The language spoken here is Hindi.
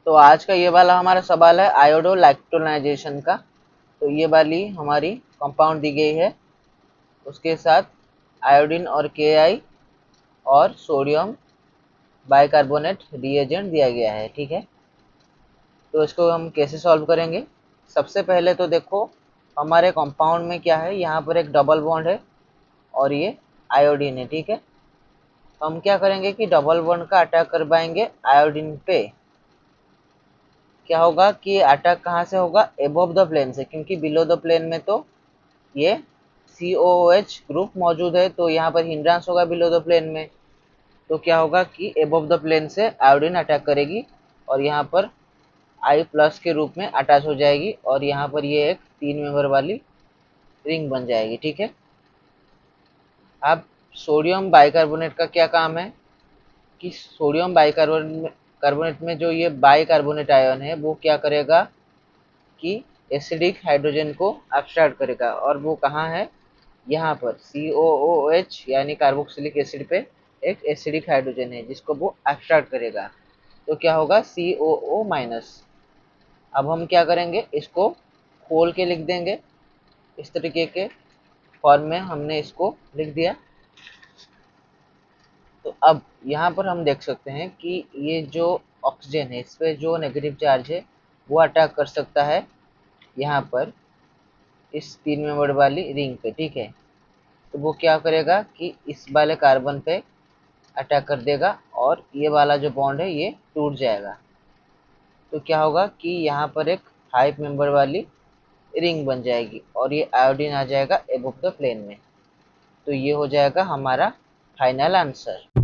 तो आज का ये वाला हमारा सवाल है आयोडोलैक्टोनाइजेशन का। तो ये वाली हमारी कंपाउंड दी गई है, उसके साथ आयोडीन और के और सोडियम बाइकार्बोनेट रिएजेंट दिया गया है। ठीक है, तो इसको हम कैसे सॉल्व करेंगे। सबसे पहले तो देखो हमारे कंपाउंड में क्या है, यहाँ पर एक डबल बॉन्ड है और ये आयोडीन है। ठीक है, तो हम क्या करेंगे कि डबल बॉन्ड का अटैक कर पाएंगे आयोडीन पे। क्या होगा कि अटैक कहाँ से होगा, एबव द प्लेन से, क्योंकि बिलो द प्लेन में तो ये COOH ग्रुप मौजूद है, तो यहाँ पर हिंड्रांस होगा बिलो द प्लेन में। तो क्या होगा कि एबव द प्लेन से आयोडीन अटैक करेगी और यहाँ पर I प्लस के रूप में अटैच हो जाएगी और यहाँ पर ये एक 3 मेंबर वाली रिंग बन जाएगी। ठीक है, अब सोडियम बाइकार्बोनेट का क्या काम है कि सोडियम बाइकार्बोनेट में जो ये बाइकार्बोनेट आयन है वो क्या करेगा कि एसिडिक हाइड्रोजन को एब्स्ट्रैक्ट करेगा, और वो कहाँ है, यहाँ पर COOH यानी कार्बोक्सिलिक एसिड पे एक एसिडिक हाइड्रोजन है जिसको वो एब्स्ट्रैक्ट करेगा। तो क्या होगा COO माइनस। अब हम क्या करेंगे, इसको खोल के लिख देंगे, इस तरीके के फॉर्म में हमने इसको लिख दिया। तो अब यहाँ पर हम देख सकते हैं कि ये जो ऑक्सीजन है इस पे जो नेगेटिव चार्ज है वो अटैक कर सकता है यहाँ पर इस 3 मेंबर वाली रिंग पे। ठीक है, तो वो क्या करेगा कि इस वाले कार्बन पे अटैक कर देगा और ये वाला जो बॉन्ड है ये टूट जाएगा। तो क्या होगा कि यहाँ पर एक 5 मेंबर वाली रिंग बन जाएगी और ये आयोडीन आ जाएगा एबव द प्लेन में। तो ये हो जाएगा हमारा फाइनल आंसर।